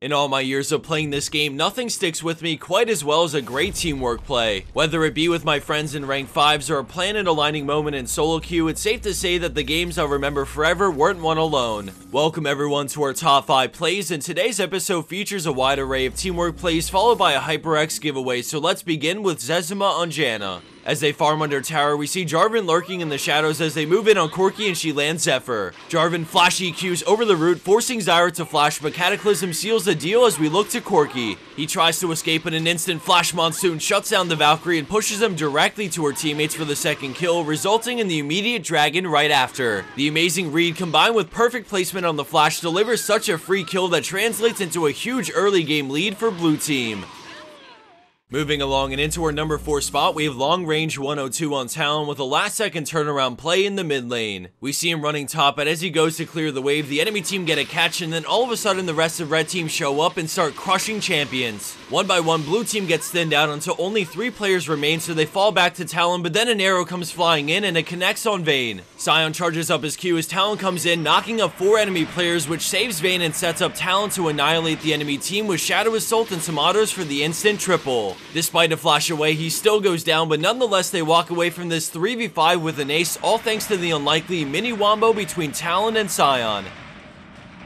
In all my years of playing this game, nothing sticks with me quite as well as a great teamwork play. Whether it be with my friends in rank 5s or a planet aligning moment in solo queue, it's safe to say that the games I'll remember forever weren't won alone. Welcome everyone to our top 5 plays, and today's episode features a wide array of teamwork plays followed by a HyperX giveaway, so let's begin with Zezima on Janna. As they farm under tower, we see Jarvan lurking in the shadows as they move in on Knorke and she lands Zephyr. Jarvan flash EQs over the root, forcing Zyra to flash, but Cataclysm seals the deal as we look to Knorke. He tries to escape, but an instant flash monsoon shuts down the Valkyrie and pushes him directly to her teammates for the second kill, resulting in the immediate dragon right after. The amazing read combined with perfect placement on the flash delivers such a free kill that translates into a huge early game lead for blue team. Moving along and into our number 4 spot, we have long range 102 on Talon with a last second turnaround play in the mid lane. We see him running top, but as he goes to clear the wave, the enemy team get a catch, and then all of a sudden the rest of red team show up and start crushing champions. One by one, blue team gets thinned out until only 3 players remain, so they fall back to Talon, but then an arrow comes flying in and it connects on Vayne. Sion charges up his Q as Talon comes in, knocking up 4 enemy players, which saves Vayne and sets up Talon to annihilate the enemy team with Shadow Assault and some autos for the instant triple. Despite a flash away, he still goes down, but nonetheless they walk away from this 3v5 with an ace, all thanks to the unlikely mini wombo between Talon and Sion.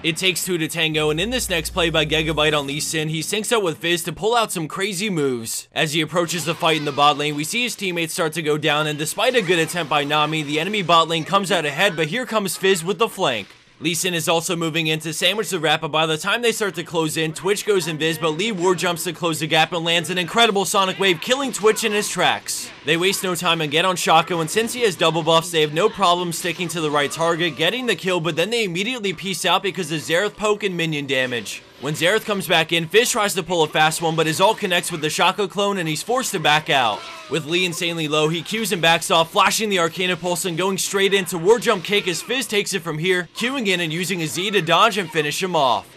It takes 2 to tango, and in this next play by Gegabyte on Lee Sin, he syncs up with Fizz to pull out some crazy moves. As he approaches the fight in the bot lane, we see his teammates start to go down, and despite a good attempt by Nami, the enemy bot lane comes out ahead, but here comes Fizz with the flank. Lee Sin is also moving in to sandwich the wrap, but by the time they start to close in, Twitch goes invis, but Lee war jumps to close the gap and lands an incredible sonic wave, killing Twitch in his tracks. They waste no time and get on Shaco, and since he has double buffs, they have no problem sticking to the right target, getting the kill, but then they immediately peace out because of Xerath poke and minion damage. When Xerath comes back in, Fizz tries to pull a fast one, but his ult connects with the Shaco clone and he's forced to back out. With Lee insanely low, he Qs and backs off, flashing the Arcana Pulse and going straight into war jump kick as Fizz takes it from here, Qing in and using a Z to dodge and finish him off.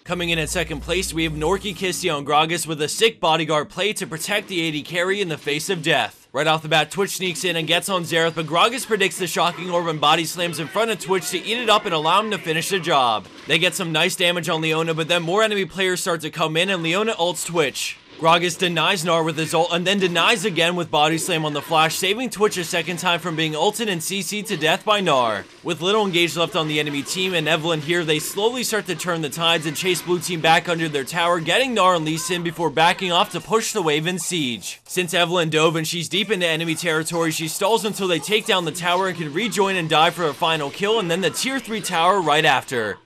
Coming in at second place, we have Knorke Kiste on Gragas with a sick bodyguard play to protect the AD carry in the face of death. Right off the bat, Twitch sneaks in and gets on Xerath, but Gragas predicts the shocking orb and body slams in front of Twitch to eat it up and allow him to finish the job. They get some nice damage on Leona, but then more enemy players start to come in and Leona ults Twitch. Gragas denies Gnar with his ult and then denies again with body slam on the flash, saving Twitch a second time from being ulted and CC'd to death by Gnar. With little engaged left on the enemy team and Evelynn here, they slowly start to turn the tides and chase blue team back under their tower, getting Gnar and Lee Sin before backing off to push the wave in siege. Since Evelynn dove and she's deep into enemy territory, she stalls until they take down the tower and can rejoin and die for a final kill, and then the tier 3 tower right after.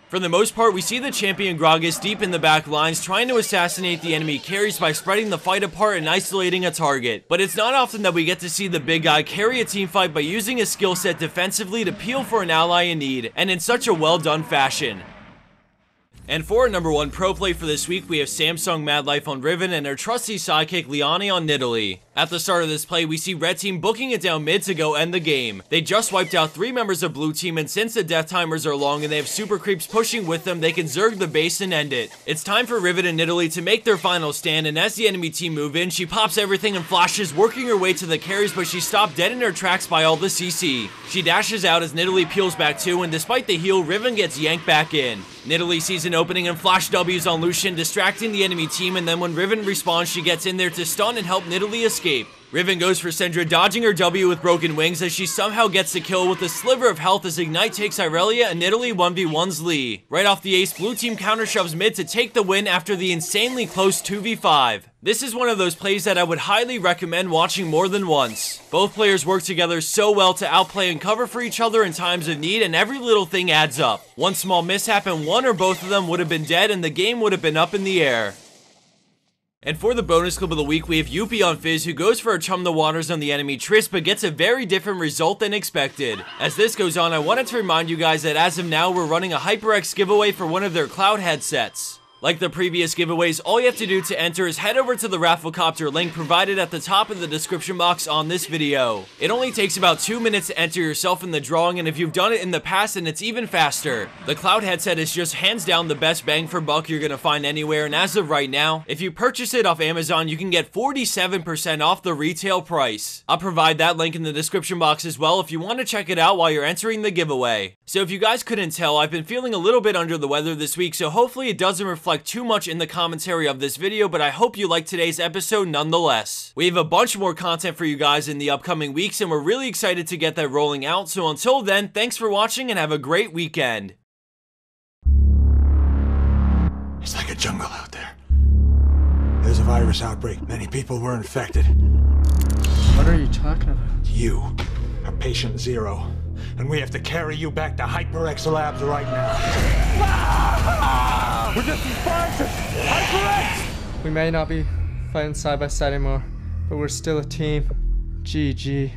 For the most part, we see the champion Gragas deep in the back lines trying to assassinate the enemy carries by spreading the fight apart and isolating a target. But it's not often that we get to see the big guy carry a team fight by using his skill set defensively to peel for an ally in need, and in such a well done fashion. And for our number 1 pro play for this week, we have Samsung MadLife on Riven and our trusty sidekick Liani on Nidalee. At the start of this play, we see red team booking it down mid to go end the game. They just wiped out 3 members of blue team, and since the death timers are long and they have super creeps pushing with them, they can zerg the base and end it. It's time for Riven and Nidalee to make their final stand, and as the enemy team move in, she pops everything and flashes, working her way to the carries, but she's stopped dead in her tracks by all the CC. She dashes out as Nidalee peels back too, and despite the heal, Riven gets yanked back in. Nidalee sees an opening and flash W's on Lucian, distracting the enemy team, and then when Riven respawns, she gets in there to stun and help Nidalee escape. Riven goes for Syndra, dodging her W with broken wings as she somehow gets the kill with a sliver of health as Ignite takes Irelia and Nidalee 1v1s Lee. Right off the ace, blue team counter shoves mid to take the win after the insanely close 2v5. This is one of those plays that I would highly recommend watching more than once. Both players work together so well to outplay and cover for each other in times of need, and every little thing adds up. One small mishap and one or both of them would have been dead and the game would have been up in the air. And for the bonus clip of the week, we have Yoopi on Fizz, who goes for a chum the waters on the enemy Triss, but gets a very different result than expected. As this goes on, I wanted to remind you guys that as of now, we're running a HyperX giveaway for one of their cloud headsets. Like the previous giveaways, all you have to do to enter is head over to the Rafflecopter link provided at the top of the description box on this video. It only takes about 2 minutes to enter yourself in the drawing, and if you've done it in the past, then it's even faster. The Cloud headset is just hands down the best bang for buck you're gonna find anywhere, and as of right now, if you purchase it off Amazon, you can get 47% off the retail price. I'll provide that link in the description box as well if you want to check it out while you're entering the giveaway. So if you guys couldn't tell, I've been feeling a little bit under the weather this week, so hopefully it doesn't reflect too much in the commentary of this video, but I hope you liked today's episode nonetheless. We have a bunch more content for you guys in the upcoming weeks, and we're really excited to get that rolling out, so until then, thanks for watching and have a great weekend. It's like a jungle out there. There's a virus outbreak. Many people were infected. What are you talking about? You are patient zero, and we have to carry you back to HyperX Labs right now. We're just responses! HyperX! We may not be fighting side by side anymore, but we're still a team. GG.